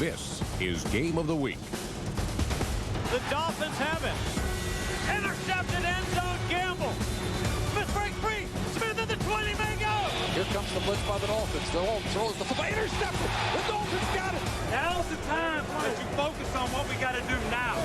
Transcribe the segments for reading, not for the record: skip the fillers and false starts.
This is Game of the Week. The Dolphins have it. Intercepted end zone gamble. Smith breaks free. Smith at the 20 may go. Here comes the blitz by the Dolphins. Throws the football. Intercepted. The Dolphins got it. Now's the time that you focus on what we got to do now.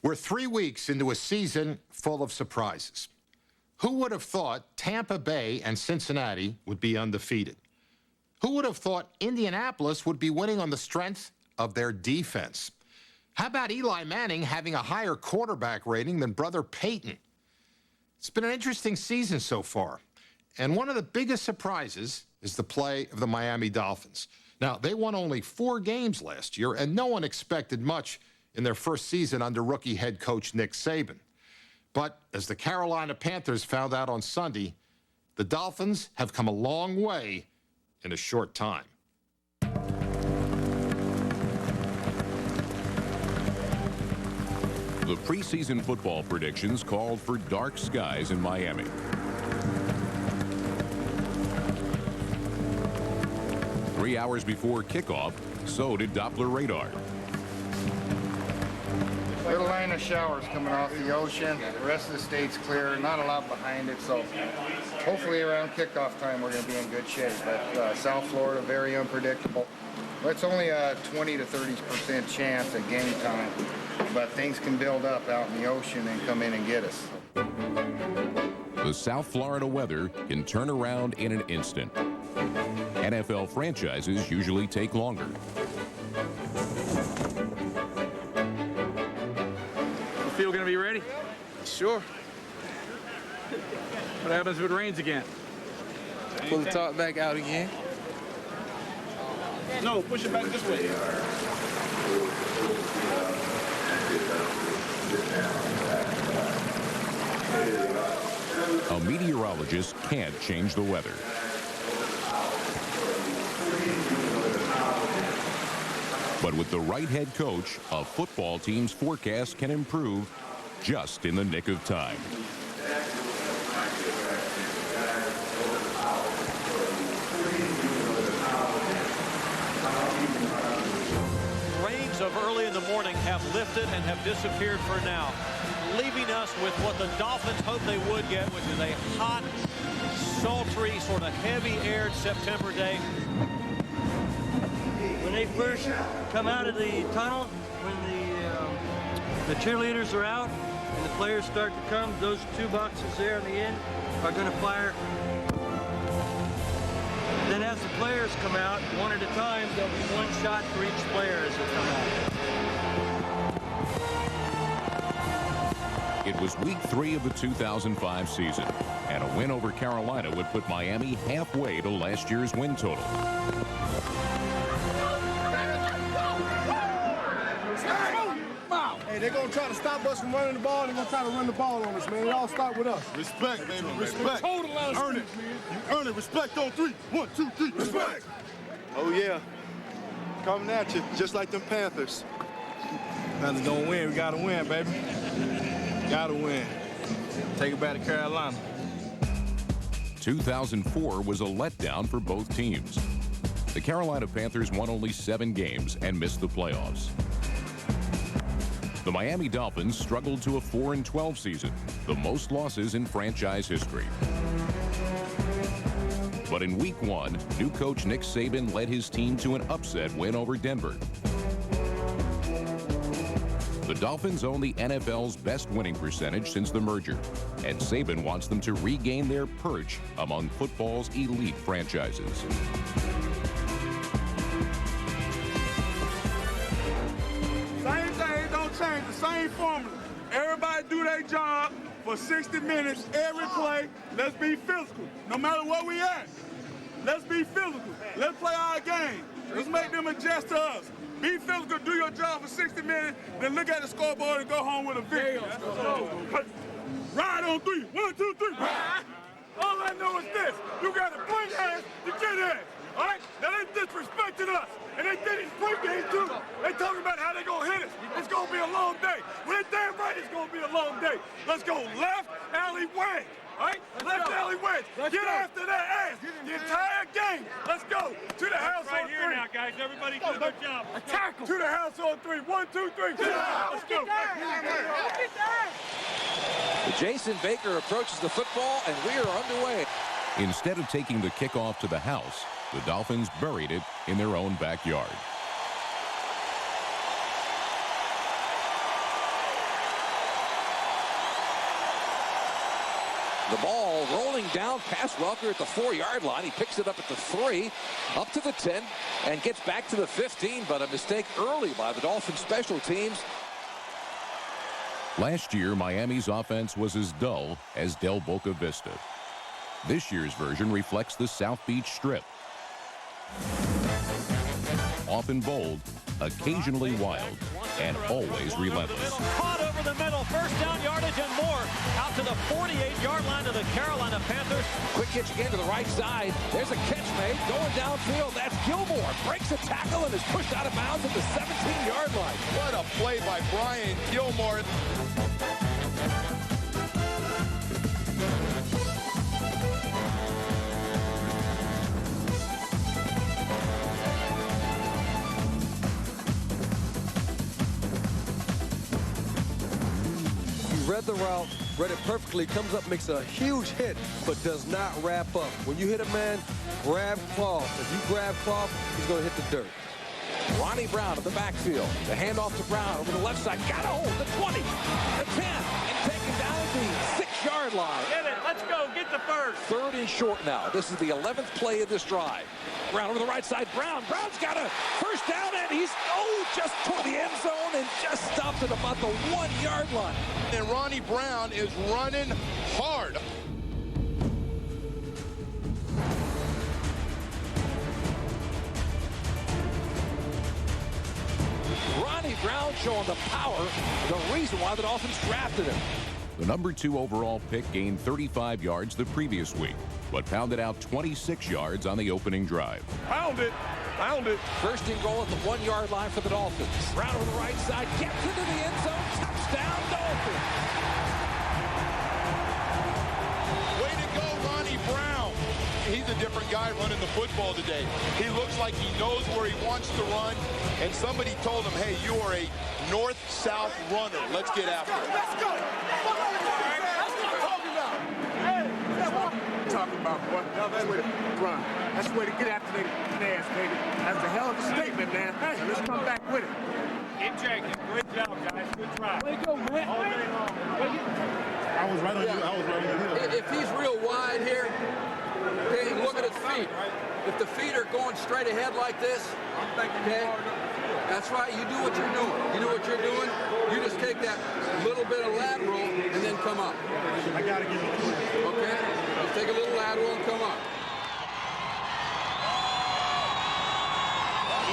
We're 3 weeks into a season full of surprises. Who would have thought Tampa Bay and Cincinnati would be undefeated? Who would have thought Indianapolis would be winning on the strength of their defense? How about Eli Manning having a higher quarterback rating than brother Peyton? It's been an interesting season so far. And one of the biggest surprises is the play of the Miami Dolphins. Now, they won only 4 games last year, and no one expected much in their first season under rookie head coach Nick Saban. But as the Carolina Panthers found out on Sunday, the Dolphins have come a long way in a short time. The preseason football predictions called for dark skies in Miami. Three hours before kickoff, so did Doppler radar. Little line of showers coming off the ocean. The rest of the state's clear. Not a lot behind it, so hopefully around kickoff time we're going to be in good shape. But South Florida, very unpredictable. Well, it's only a 20 to 30% chance at game time, but things can build up out in the ocean and come in and get us. The South Florida weather can turn around in an instant. NFL franchises usually take longer. Field gonna be ready? Sure. What happens if it rains again? Pull the top back out again. No, push it back this way. A meteorologist can't change the weather. But with the right head coach, a football team's forecast can improve just in the nick of time. Rains of early in the morning have lifted and have disappeared for now, leaving us with what the Dolphins hoped they would get, which is a hot, sultry, sort of heavy-aired September day. When they first come out of the tunnel, when the cheerleaders are out and the players start to come, those 2 boxes there on the end are going to fire. Then as the players come out, one at a time, there'll be 1 shot for each player as they come out. It was week 3 of the 2005 season, and a win over Carolina would put Miami halfway to last year's win total. Hey, they're going to try to stop us from running the ball. They're going to try to run the ball on us, man. It all start with us. Respect, baby. Respect. Total earn it. You earn it. Respect on 3. 1, 2, 3. Respect. Oh, yeah. Coming at you, just like them Panthers. Panthers don't win. We got to win, baby. Got to win. Take it back to Carolina. 2004 was a letdown for both teams. The Carolina Panthers won only 7 games and missed the playoffs. The Miami Dolphins struggled to a 4-12 season, the most losses in franchise history. But in week 1, new coach Nick Saban led his team to an upset win over Denver. The Dolphins own the NFL's best winning percentage since the merger, and Saban wants them to regain their perch among football's elite franchises. Same thing, don't change. The same formula. Everybody do their job for 60 minutes, every play. Let's be physical, no matter where we at. Let's be physical. Let's play our game. Let's make them adjust to us. Be physical, do your job for 60 minutes, then look at the scoreboard and go home with a victory. Ride on 3. 1, 2, 3. Ride. All I know is this. You got to bring ass to get ass. All right? Now they disrespected us. And they did it pregame too. They talking about how they gonna hit us. It's gonna be a long day. Well, they damn right it's gonna be a long day. Let's go left alley wedge. All right? Left alley wedge. Get after that ass. The entire game. Let's go to the house on 3. Right here now, guys. Everybody do a good job. Attack to the house on 3. 1, 2, 3. To the house. Let's go. Jason Baker approaches the football, and we are underway. Instead of taking the kickoff to the house, the Dolphins buried it in their own backyard. The ball rolling down past Welker at the 4-yard line. He picks it up at the 3, up to the 10, and gets back to the 15, but a mistake early by the Dolphins special teams. Last year, Miami's offense was as dull as Del Boca Vista. This year's version reflects the South Beach Strip. Often bold, occasionally wild, and always relentless. Caught over the middle, first down yardage and more. Out to the 48-yard line of the Carolina Panthers. Quick hitch again to the right side. There's a catch made. Going downfield. That's Gilmore. Breaks a tackle and is pushed out of bounds at the 17-yard line. What a play by Brian Gilmore. Read the route, read it perfectly, comes up, makes a huge hit, but does not wrap up. When you hit a man, grab cloth. If you grab cloth, he's going to hit the dirt. Ronnie Brown in the backfield. The handoff to Brown over the left side. Got a hold. The 20, the 10, and taken down at the 6-yard line. Get it. Let's go. Get the first. 3rd and short now. This is the 11th play of this drive. Brown over the right side. Brown's got a first down, and he's just toward the end zone and just stopped at about the 1-yard line. And Ronnie Brown is running hard. Ronnie Brown showing the power, the reason why the Dolphins drafted him. The number 2 overall pick gained 35 yards the previous week, but pounded out 26 yards on the opening drive. Pound it. Pound it. 1st and goal at the 1-yard line for the Dolphins. Brown over the right side, gets into the end zone. Touchdown, Dolphins. Way to go, Ronnie Brown. He's a different guy running the football today. He looks like he knows where he wants to run, and somebody told him, hey, you are a north-south runner. Let's get after it. Let's go. That's what I'm talking about. Hey, that's what I'm talking about, boy. That's the way to run. That's the way to get after their ass, baby. That's a hell of a statement, man. Hey, let's come back with it. Injected. Good job, guys. Good try. Way to go, man. All day long. I was right on you. I was right on you. If he's real wide here, okay, look at his feet. If the feet are going straight ahead like this, okay, that's right, you do what you're doing. You know what you're doing? You just take that little bit of lateral and then come up. I got to get it. Okay? Just take a little lateral and come up.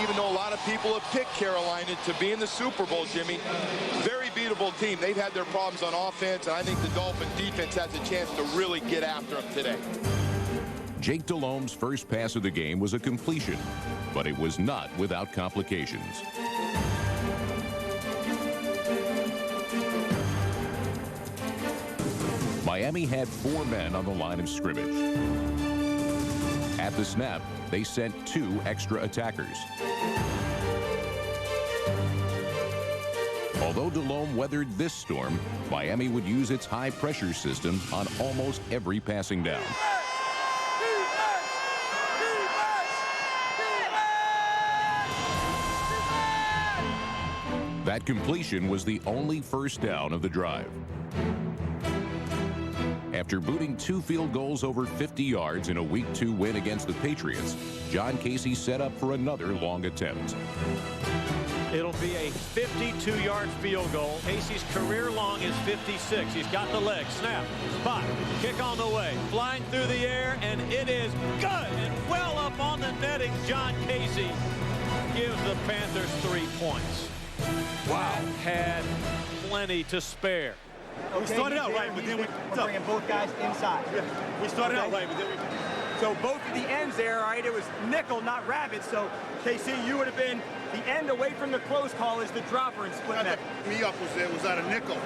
Even though a lot of people have picked Carolina to be in the Super Bowl, Jimmy, very beatable team. They've had their problems on offense, and I think the Dolphin defense has a chance to really get after them today. Jake Delhomme's first pass of the game was a completion, but it was not without complications. Miami had 4 men on the line of scrimmage. At the snap, they sent 2 extra attackers. Although Delhomme weathered this storm, Miami would use its high-pressure system on almost every passing down. That completion was the only first down of the drive. After booting 2 field goals over 50 yards in a Week 2 win against the Patriots, John Casey set up for another long attempt. It'll be a 52-yard field goal. Casey's career long is 56. He's got the leg. Snap. Spot. Kick on the way. Flying through the air, and it is good. And well up on the netting, John Casey gives the Panthers 3 points. Wow. Had plenty to spare. We started out right, but then we're bringing both guys inside. Yeah, we started out right, but then we... So both of the ends there, all right, it was nickel, not rabbit. So, KC, you would have been the end away from the close call is the dropper and split neck. Me up was at a nickel.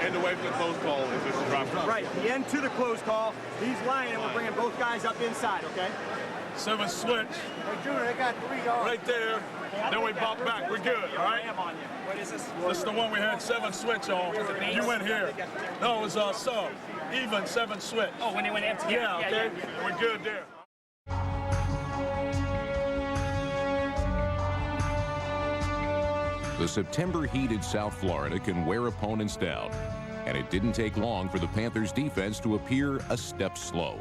End away from the close call is just a dropper. Right, the end to the close call. He's lying, and we're bringing both guys up inside, okay? 7 switch. Hey, Junior, they got 3 yards. Right there. Then we bop back. We're good, all right? What is this? This is the one we had 7 switch on. You went here. No, it was sub. Even 7 switch. Oh, when they went empty. Yeah, okay. We're good there. The September heat in South Florida can wear opponents down, and it didn't take long for the Panthers' defense to appear a step slow.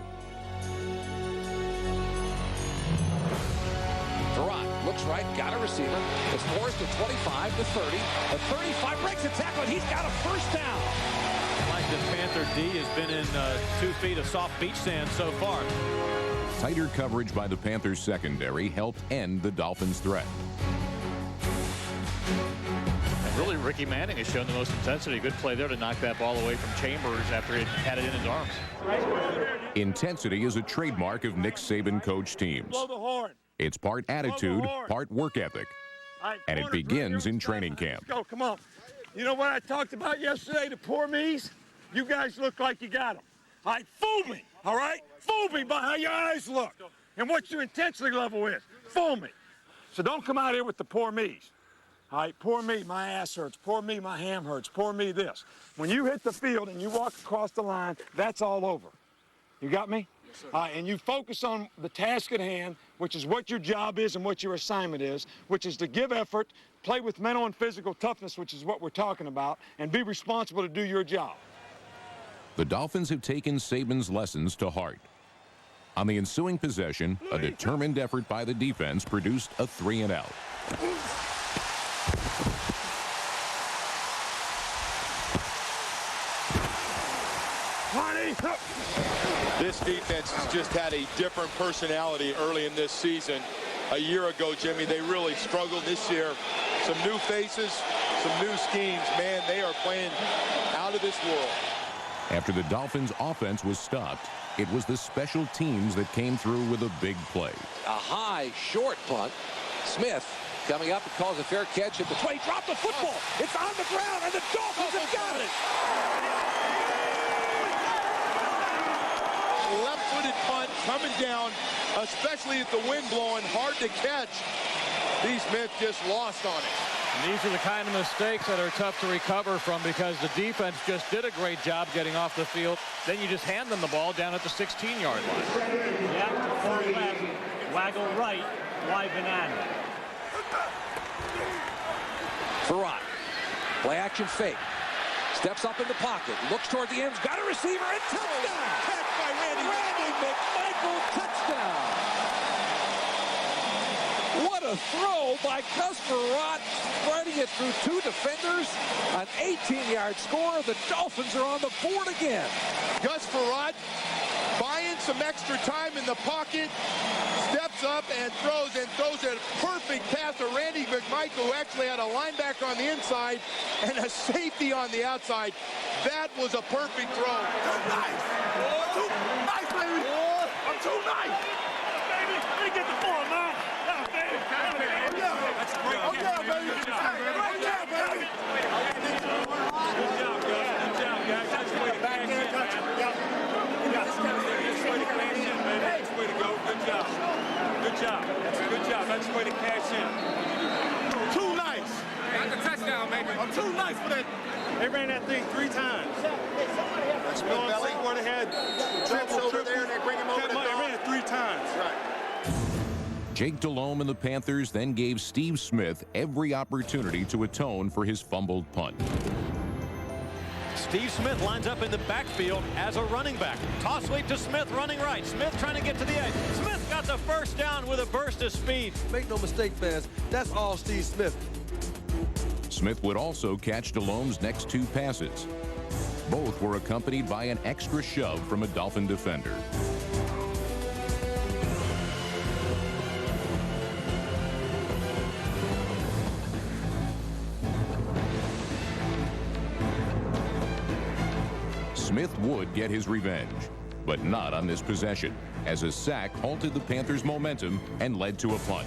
Looks right, got a receiver. It's forced at 25 to 30. At 35, breaks a tackle, and he's got a first down. Like this Panther D has been in 2 feet of soft beach sand so far. Tighter coverage by the Panthers' secondary helped end the Dolphins' threat. And really, Ricky Manning has shown the most intensity. Good play there to knock that ball away from Chambers after he had it in his arms. Intensity is a trademark of Nick Saban-coached teams. Blow the horn. It's part attitude, part work ethic, and it begins in training camp. Let's go, come on. You know what I talked about yesterday, the poor me's? You guys look like you got them. All right, fool me, all right? Fool me by how your eyes look and what your intensity level is. Fool me. So don't come out here with the poor me's. All right, poor me, my ass hurts. Poor me, my ham hurts. Poor me, this. When you hit the field and you walk across the line, that's all over. You got me? And you focus on the task at hand, which is what your job is and what your assignment is, which is to give effort, play with mental and physical toughness, which is what we're talking about, and be responsible to do your job. The Dolphins have taken Saban's lessons to heart. On the ensuing possession, a determined effort by the defense produced a 3-and-out. This defense has just had a different personality early in this season. A year ago, Jimmy, they really struggled. This year, some new faces, some new schemes. Man, they are playing out of this world. After the Dolphins' offense was stopped, it was the special teams that came through with a big play. A high, short punt. Smith coming up and calls a fair catch at the 20. Drop the football. It's on the ground, and the Dolphins have got it. Left-footed punt coming down, especially with the wind blowing, hard to catch. D. Smith just lost on it. And these are the kind of mistakes that are tough to recover from because the defense just did a great job getting off the field. Then you just hand them the ball down at the 16-yard line. Yeah, far left, waggle right, Y banana. Farad, play action fake. Steps up in the pocket, looks toward the ends, got a receiver, and touchdown! Catch by Randy McMichael, touchdown! What a throw by Gus Farad, spreading it through 2 defenders. An 18-yard score. The Dolphins are on the board again. Gus Farad buying some extra time in the pocket, steps up and throws a perfect pass to Randy McMichael, who actually had a linebacker on the inside and a safety on the outside. That was a perfect throw. Too nice. Too nice, baby. I'm too nice. Baby, let me get the ball, man. Yeah, baby. That's a great catch. Yeah, baby. Good job, baby. Good job, guys. Good job, guys. That's the way to cash in, man. That's the way to cash in, baby. That's the way to go. Good job. Good job. Good job. That's the way to cash in. Too nice. Got the touchdown, baby. I'm too nice for that. They ran that thing 3 times. That's what belly. Where they had Trips over there and they bring him over the They ran it 3 times. Right. Jake Delhomme and the Panthers then gave Steve Smith every opportunity to atone for his fumbled punt. Steve Smith lines up in the backfield as a running back. Toss sweep to Smith running right. Smith trying to get to the edge. Smith got the first down with a burst of speed. Make no mistake, fans, that's all Steve Smith. Smith would also catch Delhomme's next 2 passes. Both were accompanied by an extra shove from a Dolphin defender. Smith would get his revenge, but not on this possession, as a sack halted the Panthers' momentum and led to a punt.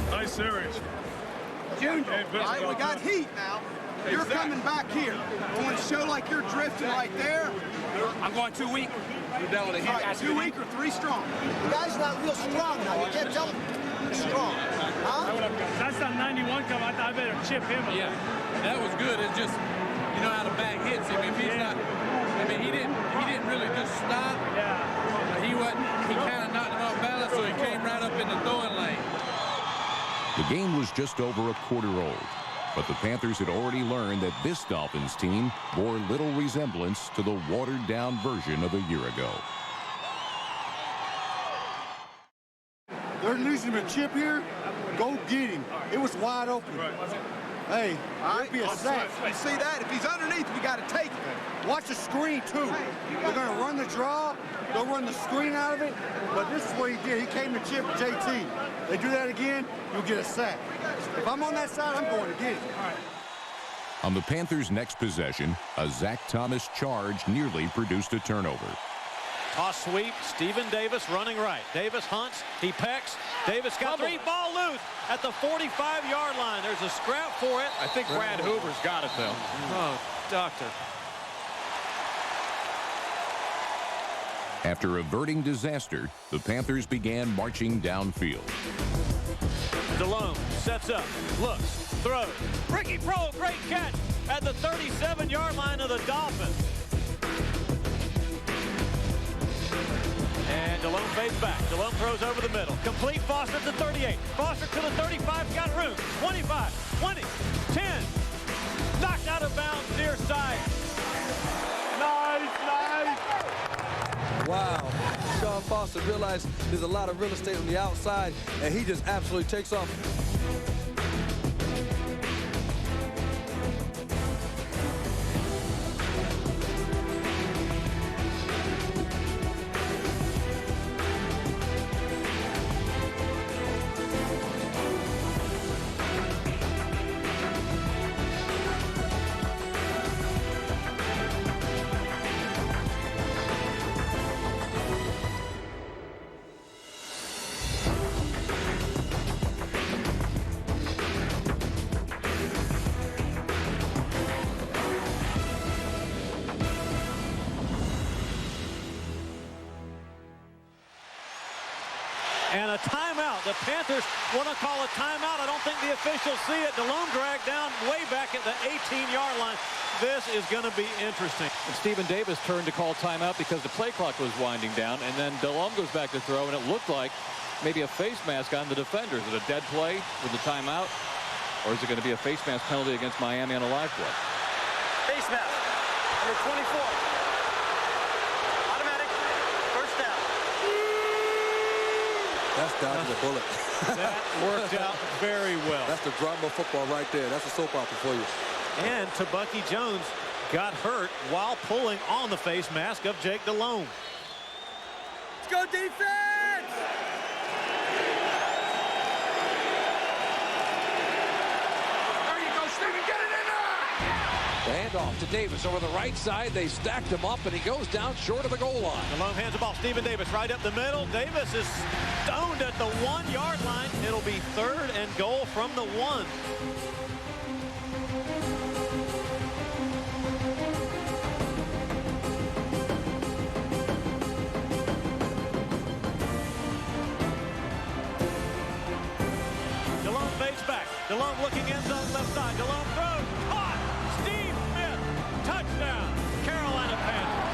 Nice series. Junior, all right, we got heat now. You're coming back here. You want to show like you're drifting right there? I'm going 2 weak. You're down with a heat. All right, 2 weak or 3 strong? The guy's not real strong now. You can't tell him he's strong. Huh? That's that 91 come. I thought I better chip him. Yeah, that was good. It's just, you know how the back hits him. If he's not, I mean, he didn't really just stop. Yeah. He kind of knocked him off balance, so he came right up in the throwing lane. The game was just over a quarter old, but the Panthers had already learned that this Dolphins team bore little resemblance to the watered-down version of a year ago. They're losing a chip here. Go get him. It was wide open. Hey, it'll be a sack. You see that? If he's underneath, we got to take it. Watch the screen, too. They're going to run the draw. They'll run the screen out of it. But this is what he did. He came to chip JT. They do that again, you'll get a sack. If I'm on that side, I'm going to get it. On the Panthers' next possession, a Zach Thomas charge nearly produced a turnover. Toss sweep, Stephen Davis running right. Davis hunts, he pecks. Davis got 3, ball loose at the 45-yard line. There's a scrap for it. I think Brad Hoover's got it, though. Oh, doctor. After averting disaster, the Panthers began marching downfield. DeLone sets up, looks, throws. Ricky Pro, great catch at the 37-yard line of the Dolphins. And DeLone fades back. DeLone throws over the middle. Complete. Foster at the 38. Foster to the 35. Got room. 25, 20, 10. Knocked out of bounds near side. Nice. Wow. Sean Foster realized there's a lot of real estate on the outside, and he just absolutely takes off. And a timeout. The Panthers want to call a timeout. I don't think the officials see it. DeLone dragged down way back at the 18-yard line. This is going to be interesting. And Stephen Davis turned to call timeout because the play clock was winding down. And then DeLone goes back to throw, and it looked like maybe a face mask on the defender. Is it a dead play with the timeout? Or is it going to be a face mask penalty against Miami on a live play? Face mask. Number 24. Automatic. First down. That's dodging the bullet. That worked out very well. That's the drama of football right there. That's a soap opera for you. And Tabucky Jones got hurt while pulling on the face mask of Jake DeLone. Let's go defense! There you go, Stephen, get it in there! The handoff to Davis over the right side. They stacked him up, and he goes down short of the goal line. DeLone hands the ball. Stephen Davis right up the middle. Davis is stoned at the 1-yard line. It'll be 3rd and goal from the 1. DeLone fades back. DeLone looking end zone left side. DeLone throws. Caught. Steve Smith. Touchdown. Carolina Panthers.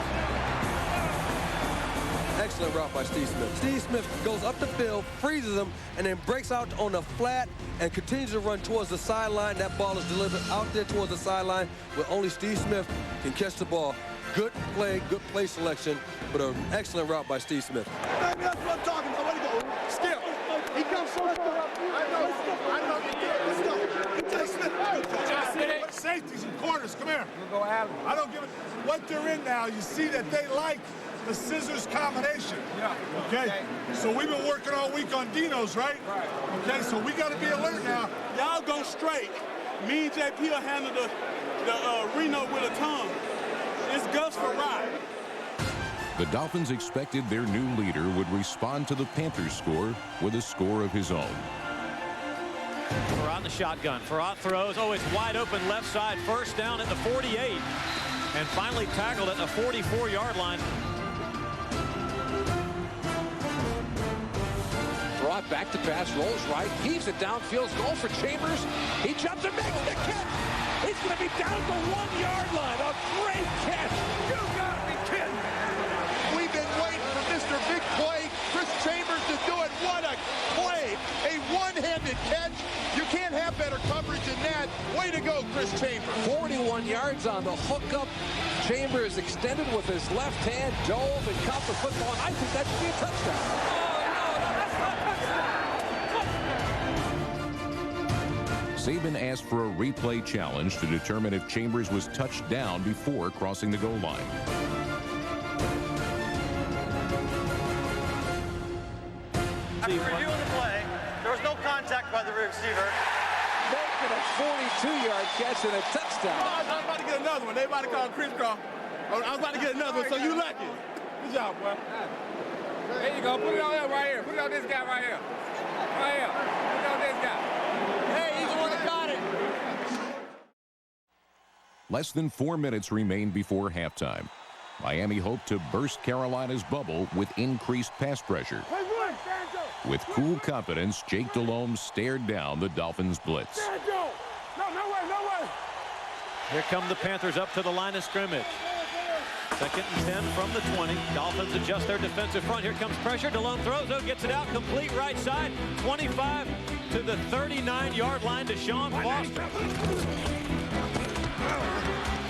Excellent route by Steve Smith. Steve Smith goes up the field, freezes him, and then breaks out on the flat and continues to run towards the sideline. That ball is delivered out there towards the sideline where only Steve Smith can catch the ball. Good play selection, but an excellent route by Steve Smith. Baby, that's what I'm talking about. Way to go. Skip. He comes from the I know. Let's go. Jay Smith. Safeties and corners, come here. I don't give it. What they're in now, you see that they like the scissors combination. Yeah. Okay? So we've been working all week on Dinos, right? Right. Okay, so we got to be alert now. Y'all go straight. Me and JP will handle the Reno with a tongue. It's Gus for ride. The Dolphins expected their new leader would respond to the Panthers score with a score of his own. Farad in the shotgun. Farad throws. Oh, it's wide open left side. First down at the 48. And finally tackled at the 44-yard line. Farad back to pass, rolls right, heaves it downfield, goal for Chambers. He jumps and makes the catch. He's going to be down the 1-yard line. A great catch. You got to be kidding. We've been waiting for Mr. Big Play, Chris Chambers, to do it. What a play. A one-handed catch. You can't have better coverage than that. Way to go, Chris Chambers. 41 yards on the hookup. Chambers extended with his left hand, dove and caught the football. I think that should be a touchdown. Saban asked for a replay challenge to determine if Chambers was touched down before crossing the goal line. After reviewing the play, there was no contact by the receiver. Making a 42-yard catch and a touchdown. Oh, I was about to get another one. They about to call crisscross. I was about to get another one, so you lucky. Good job, boy. There you go. Put it on there right here. Put it on this guy right here. Right here. Put it on this guy. Hey, he's the one that got it. Less than 4 minutes remained before halftime. Miami hoped to burst Carolina's bubble with increased pass pressure. With cool confidence, Jake Delhomme stared down the Dolphins' blitz. No way. Here come the Panthers up to the line of scrimmage. 2nd and 10 from the 20. Dolphins adjust their defensive front. Here comes pressure. Delhomme throws. Oh, gets it out. Complete right side. 25 to the 39-yard line to Sean Foster.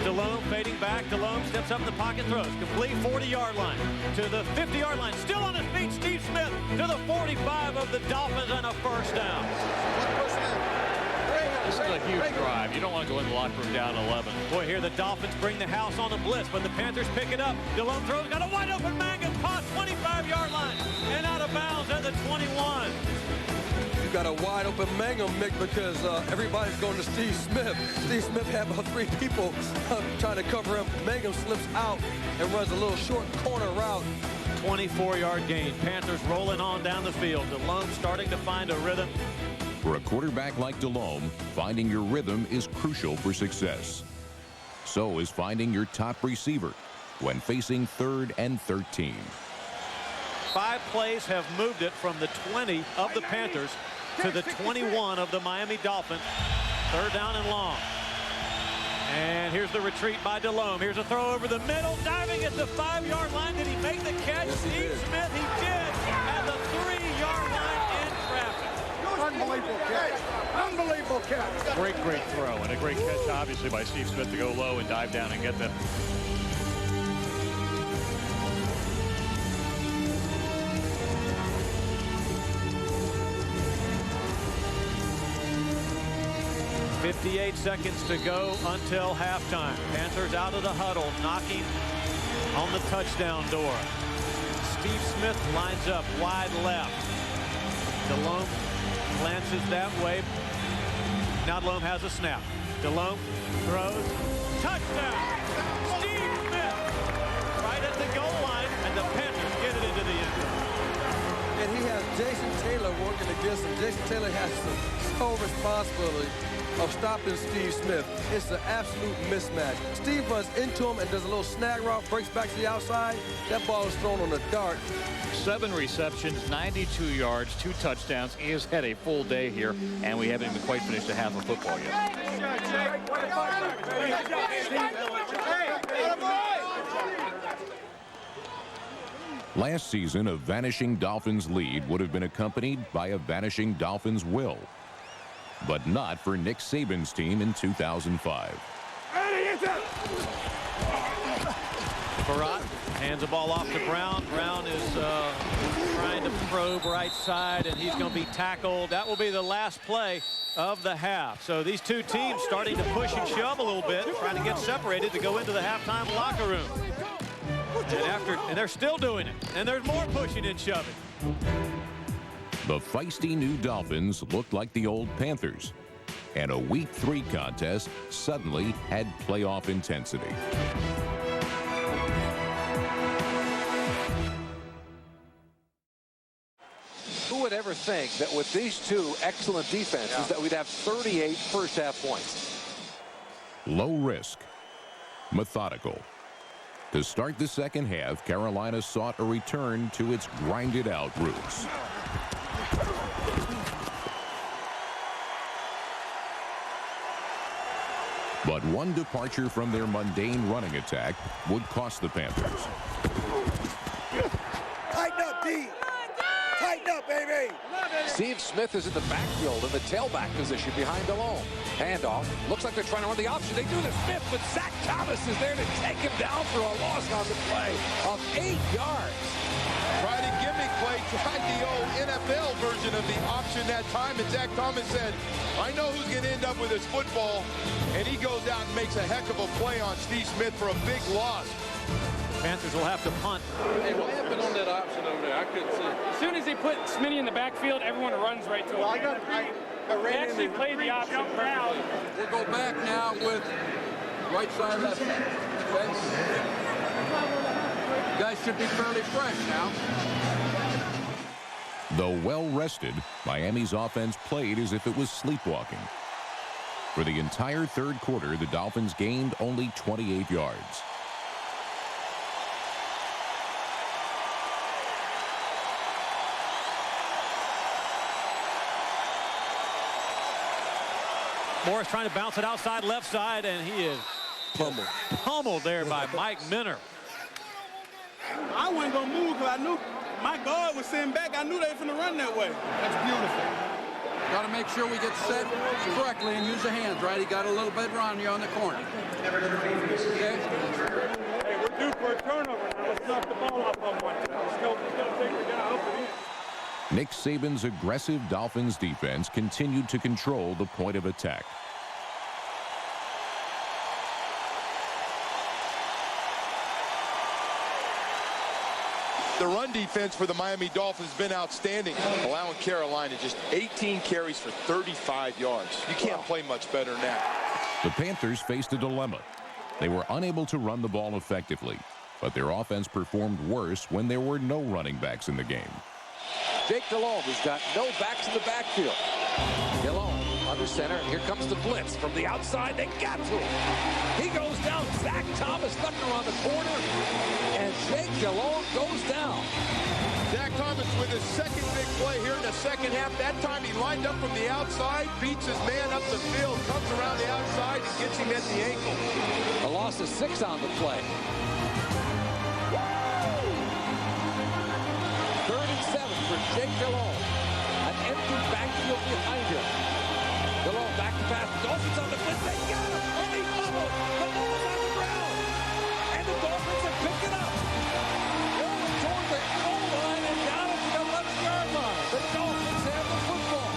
Delhomme fading back. Delhomme steps up in the pocket, throws. Complete 40-yard line to the 50-yard line. Still on his feet, Steve Smith to the 45 of the Dolphins and a first down. This is a huge drive. You don't want to go in the locker room down 11. Boy, here the Dolphins bring the house on the blitz, but the Panthers pick it up. Delhomme throws, got a wide open man, gets caught 25-yard line and out of bounds at the 21. You got a wide open Mangum, Mick, because everybody's going to Steve Smith. Steve Smith had about 3 people trying to cover him. Mangum slips out and runs a little short corner route. 24-yard gain. Panthers rolling on down the field. Delhomme starting to find a rhythm. For a quarterback like Delhomme, finding your rhythm is crucial for success. So is finding your top receiver when facing 3rd and 13. 5 plays have moved it from the 20 of the Panthers to the 21 of the Miami Dolphins. 3rd down and long. And here's the retreat by Delhomme. Here's a throw over the middle, diving at the 5-yard line. Did he make the catch? Yes, Steve Smith, he did, at the 3-yard line in traffic. Unbelievable catch. Unbelievable catch. Great throw, and a great catch, obviously, by Steve Smith to go low and dive down and get them. .58 seconds to go until halftime. Panthers out of the huddle, knocking on the touchdown door. Steve Smith lines up wide left. Delhomme glances that way. Now Delhomme has a snap. Delhomme throws. Touchdown! Steve Smith right at the goal line, and the Panthers get it into the end zone. And he has Jason Taylor working against him. Jason Taylor has the sole responsibility of stopping Steve Smith. It's an absolute mismatch. Steve runs into him and does a little snag route, breaks back to the outside. That ball is thrown on the dart. 7 receptions, 92 yards, 2 touchdowns. He has had a full day here, and we haven't even quite finished a half of football yet. Last season, a vanishing Dolphins lead would have been accompanied by a vanishing Dolphins will. But not for Nick Saban's team in 2005. Farad hands the ball off to Brown. Brown is trying to probe right side, and he's going to be tackled. That will be the last play of the half. So these two teams starting to push and shove a little bit, trying to get separated to go into the halftime locker room. And they're still doing it. And there's more pushing and shoving. The feisty new Dolphins looked like the old Panthers, and a Week 3 contest suddenly had playoff intensity. Who would ever think that with these two excellent defenses that we'd have 38 first-half points? Low risk, methodical. To start the second half, Carolina sought a return to its grinded-out roots. But one departure from their mundane running attack would cost the Panthers. Tighten up, D. Tighten up, baby. Steve Smith is in the backfield in the tailback position behind Delhomme. Handoff. Looks like they're trying to run the option. They do the Smith, but Zach Thomas is there to take him down for a loss on the play of 8 yards. Tried a gimmick play, tried the old NFL version of the option that time, and Zach Thomas said, I know who's going to end up with this football, and he goes out and makes a heck of a play on Steve Smith for a big loss. Panthers will have to punt. Hey, what happened on that option over there? I couldn't see. As soon as they put Smitty in the backfield, everyone runs right to him. Well, They actually played the option perfectly. We'll go back now with right side, left side. Okay? You guys should be fairly fresh now. Though well-rested, Miami's offense played as if it was sleepwalking. For the entire third quarter, the Dolphins gained only 28 yards. Morris trying to bounce it outside left side, and he is pummeled there by Mike Minner. I wasn't going to move because I knew my guard was sitting back. I knew they were going to run that way. That's beautiful. Got to make sure we get set correctly and use the hands, right? He got a little bit around you on the corner. Okay? Hey, we're due for a turnover now. Let's knock the ball off on one. Let's go take the guy up and in. Nick Saban's aggressive Dolphins defense continued to control the point of attack. The run defense for the Miami Dolphins has been outstanding, allowing Carolina just 18 carries for 35 yards. You can't play much better than that. The Panthers faced a dilemma. They were unable to run the ball effectively, but their offense performed worse when there were no running backs in the game. Jake Delhomme has got no backs in the backfield. Delhomme under center. Here comes the blitz from the outside. They got to him. He goes down. Zach Thomas looking around the corner, and Jake Delhomme goes down. Zach Thomas with his second big play here in the second half. That time he lined up from the outside, beats his man up the field, comes around the outside, and gets him at the ankle. A loss of 6 on the play. 3rd and 7 for Jake Delhomme. An empty backfield behind him. Delhomme back to pass. The Dolphins on the blitz. They got him. Oh, he fumbled. The ball is on the ground. And the Dolphins have picked it up. Over toward the goal line and down to the 11-yard line. The Dolphins have the football.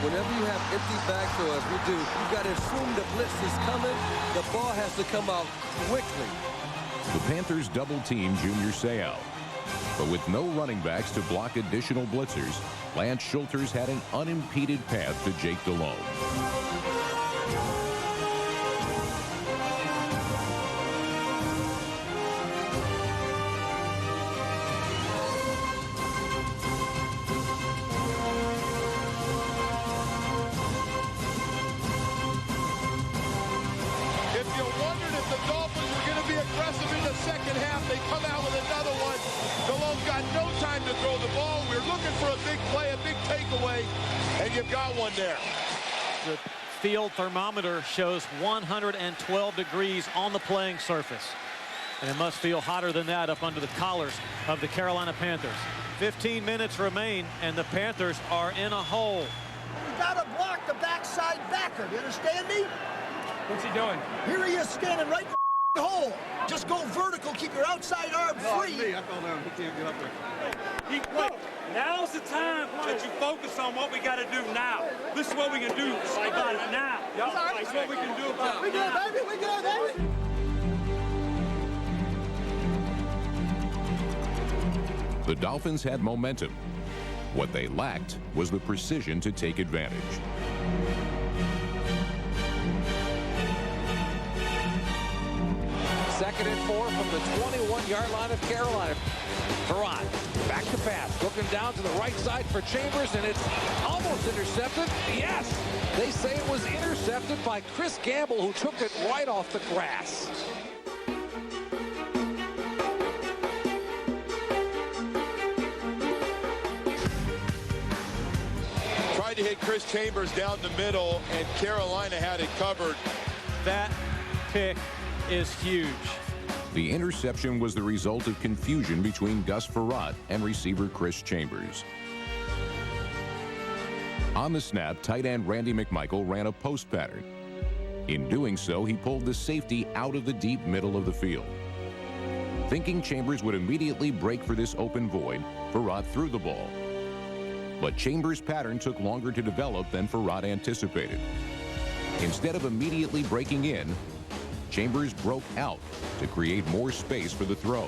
Whenever you have empty backfield, as we do, you got to assume the blitz is coming. The ball has to come out quickly. The Panthers double-teamed Junior Seau. But with no running backs to block additional blitzers, Lance Schulters had an unimpeded path to Jake Delhomme. If you wondered if the Dolphins were going to be aggressive in the second half, they come out with another one. Delhomme got no time to throw the ball. We're looking for a big play, a big takeaway, and you've got one there. The field thermometer shows 112 degrees on the playing surface. And it must feel hotter than that up under the collars of the Carolina Panthers. 15 minutes remain, and the Panthers are in a hole. You gotta block the backside backer. You understand me? What's he doing? Here he is standing right in the hole. Just go vertical. Keep your outside arm free. I fell down. He can't get up there. Keep playing. Now's the time that you focus on what we got to do now. This is what we can do about it now. This is what we can do about it now. We good, baby. We good, baby. The Dolphins had momentum. What they lacked was the precision to take advantage. Second and 4 from the 21-yard line of Carolina. Farad back to pass, looking down to the right side for Chambers, and it's almost intercepted. Yes, they say it was intercepted by Chris Gamble, who took it right off the grass. Tried to hit Chris Chambers down the middle, and Carolina had it covered. That pick is huge. The interception was the result of confusion between Gus Farad and receiver Chris Chambers. On the snap, tight end Randy McMichael ran a post pattern. In doing so, he pulled the safety out of the deep middle of the field. Thinking Chambers would immediately break for this open void, Farad threw the ball. But Chambers' pattern took longer to develop than Farad anticipated. Instead of immediately breaking in, Chambers broke out to create more space for the throw.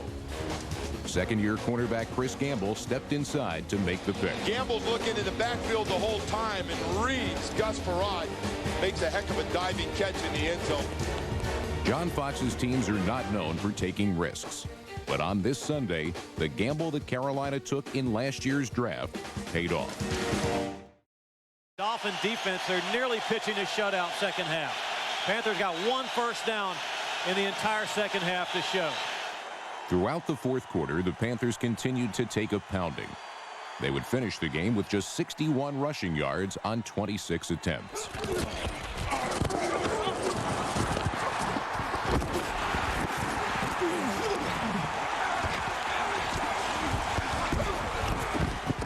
Second-year cornerback Chris Gamble stepped inside to make the pick. Gamble's looking in the backfield the whole time and reads Gus Farad. Makes a heck of a diving catch in the end zone. John Fox's teams are not known for taking risks. But on this Sunday, the gamble that Carolina took in last year's draft paid off. Dolphin defense, they're nearly pitching a shutout second half. Panthers got 1 first down in the entire second half to show. Throughout the fourth quarter, the Panthers continued to take a pounding. They would finish the game with just 61 rushing yards on 26 attempts.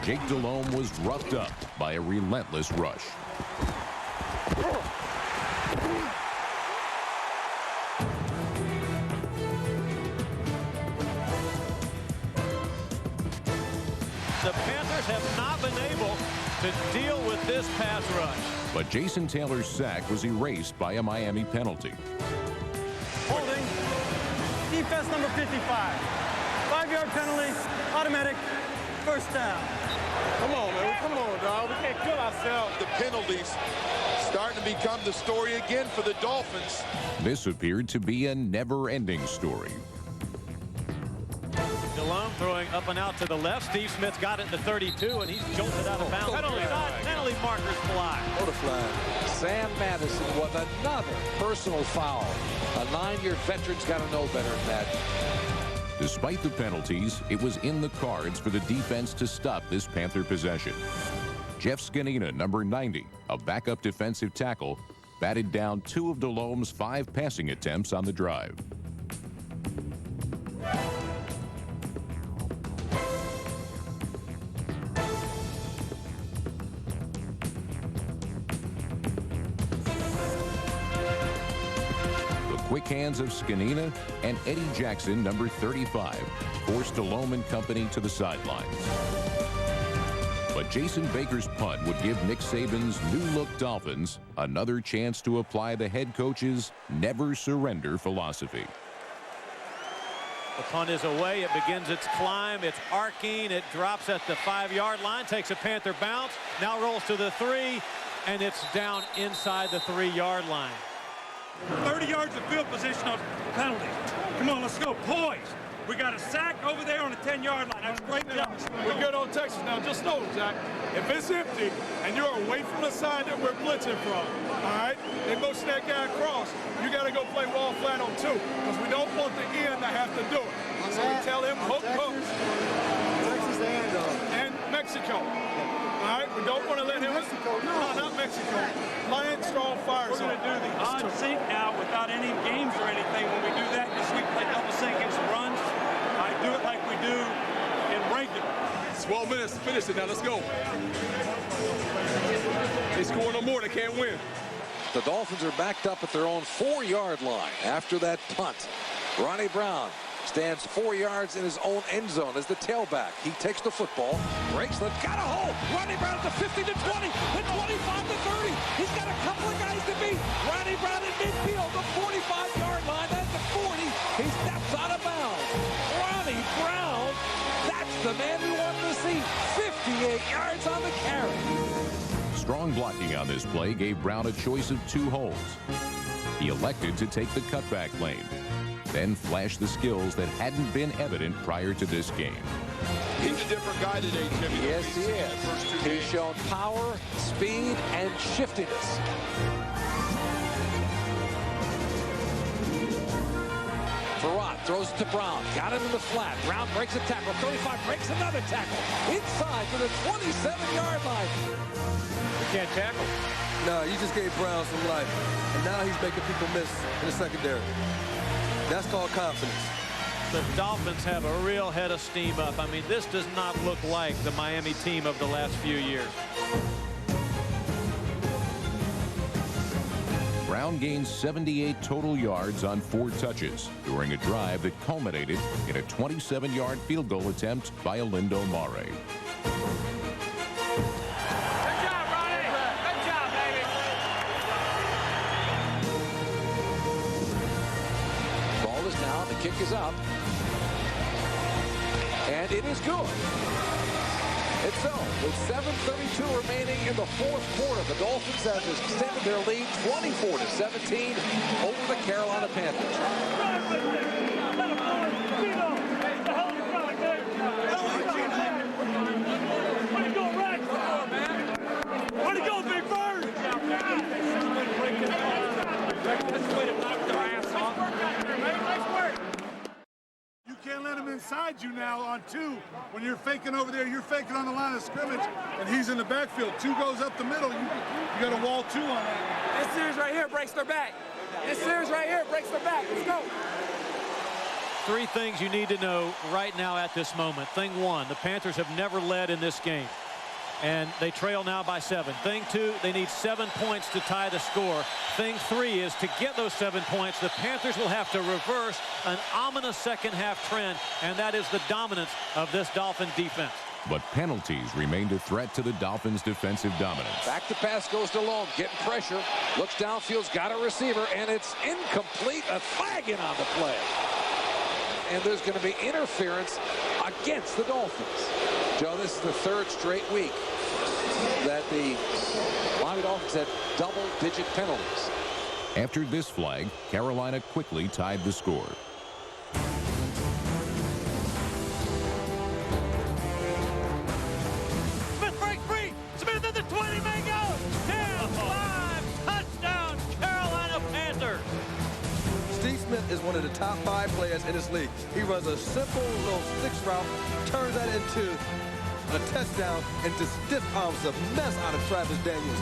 Jake Delhomme was roughed up by a relentless rush. The Panthers have not been able to deal with this pass rush. But Jason Taylor's sack was erased by a Miami penalty. Holding. Defense number 55. 5-yard penalty. Automatic. First down. Come on, man. Come on, dog. We can't kill ourselves. The penalties starting to become the story again for the Dolphins. This appeared to be a never-ending story. Delhomme throwing up and out to the left. Steve Smith's got it in the 32, and he's jolted out of bounds. Penalty markers fly. What a flag. Sam Madison with another personal foul. A 9-year veteran's got to know better than that. Despite the penalties, it was in the cards for the defense to stop this Panther possession. Jeff Scanina, number 90, a backup defensive tackle, batted down 2 of Delhomme's 5 passing attempts on the drive. Quick hands of Scanina and Eddie Jackson, number 35, forced Delhomme and company to the sidelines. But Jason Baker's punt would give Nick Saban's new-look Dolphins another chance to apply the head coach's never-surrender philosophy. The punt is away. It begins its climb. It's arcing. It drops at the 5-yard line, takes a Panther bounce, now rolls to the 3, and it's down inside the 3-yard line. 30 yards of field position on penalties. Come on, let's go. Poise. We got a sack over there on the 10-yard line. That's a great job. We're good on Texas now. Just know, Jack, if it's empty and you're away from the side that we're blitzing from, all right, they motion that guy across, you got to go play wall flat on 2 because we don't want the end to have to do it. So we tell him, hook, hook. Texas and Mexico. All right, we don't want to let him. Mexico, no, not Mexico. Lion strong fire. We're going to do the odd sync now without any games or anything. When we do that, just we play double sync against runs. I do it like we do in regular. 12 minutes to finish it. Now let's go. They score no more. They can't win. The Dolphins are backed up at their own 4-yard line after that punt. Ronnie Brown stands 4 yards in his own end zone as the tailback. He takes the football, breaks the, got a hole. Ronnie Brown at the 50 to 20, the 25 to 30. He's got a couple of guys to beat. Ronnie Brown in midfield, the 45-yard line, that's the 40. He steps out of bounds. Ronnie Brown, that's the man we want to see. 58 yards on the carry. Strong blocking on this play gave Brown a choice of 2 holes. He elected to take the cutback lane, then flash the skills that hadn't been evident prior to this game. He's a different guy today, Jimmy. Yes, he is. He's shown power, speed, and shiftiness. Farad throws it to Brown. Got him in the flat. Brown breaks a tackle. 35 breaks another tackle. Inside to the 27-yard line. You can't tackle. No, you just gave Brown some life. And now he's making people miss in the secondary. That's called confidence. The Dolphins have a real head of steam up. I mean, this does not look like the Miami team of the last few years. Brown gained 78 total yards on 4 touches during a drive that culminated in a 27-yard field goal attempt by Alindo Mare. The kick is up, and it is good. It's so, with 7:32 remaining in the 4th quarter, the Dolphins have extended their lead 24-17 over the Carolina Panthers. Way to go, Big Bird! That's the way to knock their ass off. You can't let him inside you now on 2. When you're faking over there, you're faking on the line of scrimmage, and he's in the backfield. 2 goes up the middle. You got a wall 2 on that. This series right here breaks their back. This series right here breaks their back. Let's go. 3 things you need to know right now at this moment. Thing 1, the Panthers have never led in this game, and they trail now by 7. Thing 2, they need 7 points to tie the score. Thing 3 is to get those 7 points, the Panthers will have to reverse an ominous second-half trend, and that is the dominance of this Dolphin defense. But penalties remained a threat to the Dolphins' defensive dominance. Back to pass goes to Long, getting pressure, looks downfield's got a receiver, and it's incomplete. A flag in on the play. And there's going to be interference against the Dolphins. Joe, this is the 3rd straight week that the Miami Dolphins had double-digit penalties. After this flag, Carolina quickly tied the score. Smith breaks free. Smith at the 20, may go. 10, 5, touchdown, Carolina Panthers. Steve Smith is one of the top 5 players in this league. He runs a simple little 6 route, turns that into a touchdown, and just stiff arms the mess out of Travis Daniels.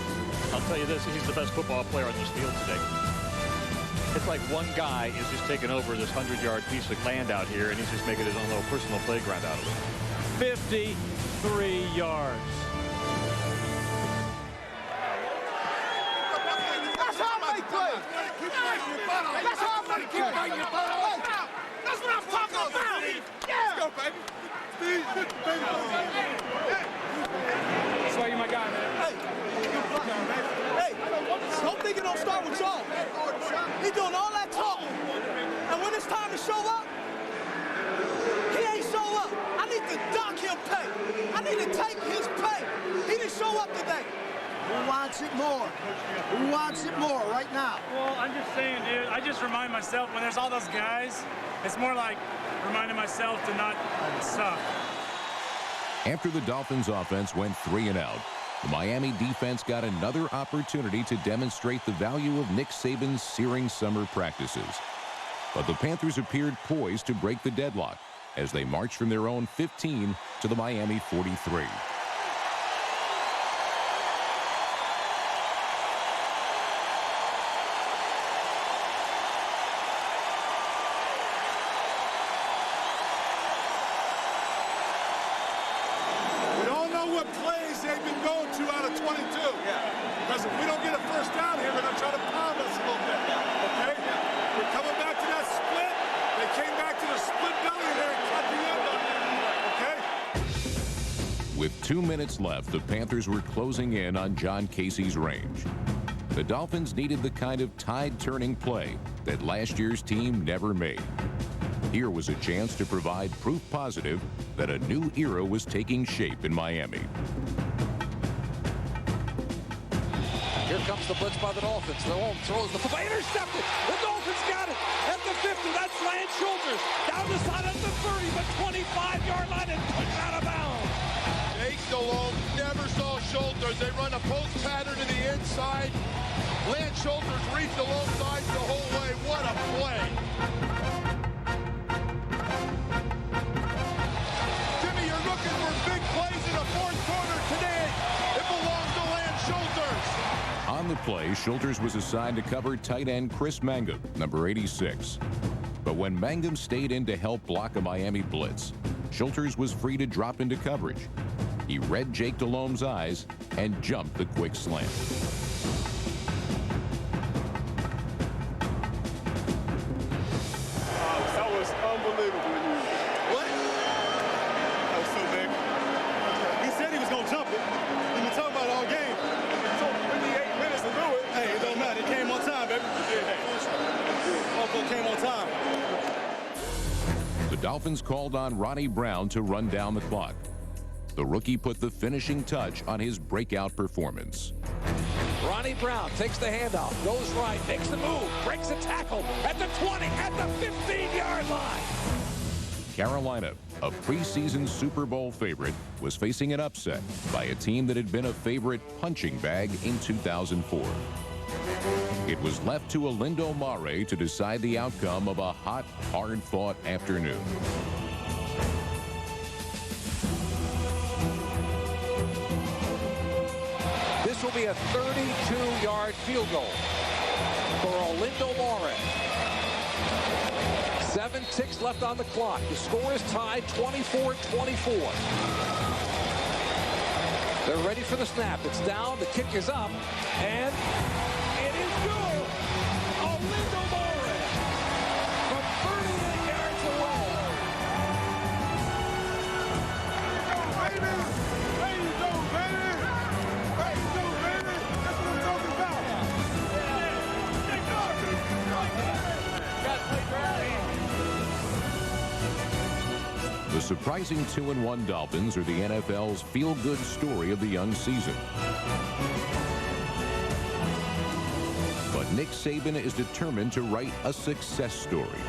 I'll tell you this, he's the best football player on this field today. It's like one guy is just taking over this 100-yard piece of land out here, and he's just making his own little personal playground out of it. 53 yards. That's how I make plays. That's how I make plays. That's what I'm talking about. Yeah. Let's go, baby. That's why you're my guy, man. Hey, don't think it don't start with y'all. He doing all that talking, and when it's time to show up, he ain't show up. I need to dock him pay. I need to take his pay. He didn't show up today. Who wants it more? Who wants it more right now? Well, I'm just saying, dude, I just remind myself when there's all those guys, it's more like reminding myself to not suck. After the Dolphins offense went 3 and out, the Miami defense got another opportunity to demonstrate the value of Nick Saban's searing summer practices. But the Panthers appeared poised to break the deadlock as they marched from their own 15 to the Miami 43. What plays they've been going to out of 22. Yeah. Because if we don't get a first down here, they're going to try to pound us a little bit. Okay? We're coming back to that split. They came back to the split With 2 minutes left, the Panthers were closing in on John Casey's range. The Dolphins needed the kind of tide-turning play that last year's team never made. Here was a chance to provide proof positive that a new era was taking shape in Miami. Here comes the blitz by the Dolphins. Delhomme throws the football. Intercepted. The Dolphins got it at the 50. That's Lance Schulters. Down the side at the 30, but 25-yard line and pushed out of bounds. Jake Delhomme never saw Schulters. They run a post pattern to the inside. Lance Schulters reached Delhomme's eyes the whole way. What a play. Jimmy, you're looking for big plays in the fourth quarter today. It belongs to Lance Schulters. On the play, Schulters was assigned to cover tight end Chris Mangum, number 86. But when Mangum stayed in to help block a Miami blitz, Schulters was free to drop into coverage. He read Jake Delhomme's eyes and jumped the quick slant. That was unbelievable. What? That was so big. He said he was going to jump it. We've been talking about it all game. It took 58 minutes to do it. Hey, it don't matter. It came on time, baby. It came on time. The Dolphins called on Ronnie Brown to run down the clock. The rookie put the finishing touch on his breakout performance. Ronnie Brown takes the handoff, goes right, makes the move, breaks a tackle at the 20, at the 15-yard line. Carolina, a preseason Super Bowl favorite, was facing an upset by a team that had been a favorite punching bag in 2004. It was left to Olindo Mare to decide the outcome of a hot, hard-fought afternoon. This will be a 32-yard field goal for Olindo Mare. 7 ticks left on the clock. The score is tied 24-24. They're ready for the snap. It's down. The kick is up. And it is good. Olindo Mare from 38 yards away. There you go, baby. There you go, baby. That's what I'm talking about. The surprising 2-1 Dolphins are the NFL's feel-good story of the young season. But Nick Saban is determined to write a success story.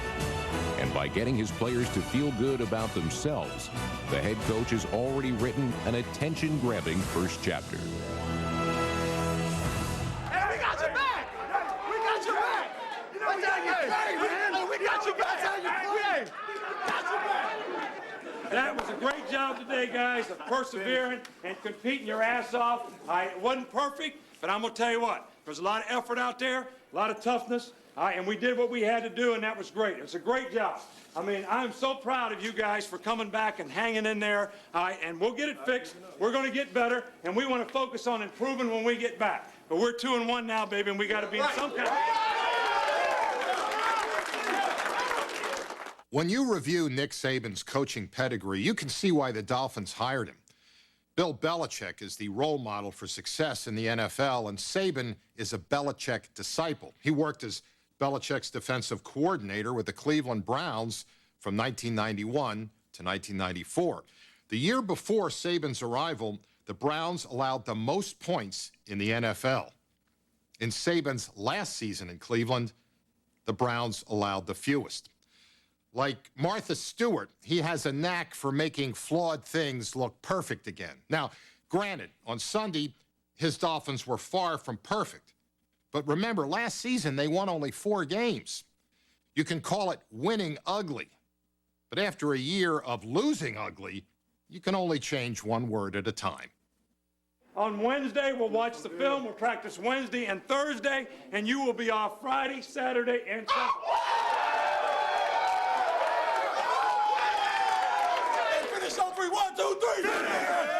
And by getting his players to feel good about themselves, the head coach has already written an attention-grabbing first chapter. Hey, we got your back. We got your back. You know we got your back, man. We got your back. That's how you play. Got your back. That was a great job today, guys, of persevering and competing your ass off. It wasn't perfect, but I'm going to tell you what. There's a lot of effort out there, a lot of toughness, and we did what we had to do, and that was great. It was a great job. I mean, I'm so proud of you guys for coming back and hanging in there, and we'll get it fixed. We're going to get better, and we want to focus on improving when we get back. But we're 2-1 now, baby, and we got to be in some kind of... When you review Nick Saban's coaching pedigree, you can see why the Dolphins hired him. Bill Belichick is the role model for success in the NFL, and Saban is a Belichick disciple. He worked as Belichick's defensive coordinator with the Cleveland Browns from 1991 to 1994. The year before Saban's arrival, the Browns allowed the most points in the NFL. In Saban's last season in Cleveland, the Browns allowed the fewest. Like Martha Stewart, he has a knack for making flawed things look perfect again. Now, granted, on Sunday, his Dolphins were far from perfect. But remember, last season, they won only 4 games. You can call it winning ugly. But after a year of losing ugly, you can only change one word at a time. On Wednesday, we'll watch the film. We'll practice Wednesday and Thursday, and you will be off Friday, Saturday, and Sunday. Finish on 3. 1, 2, 3.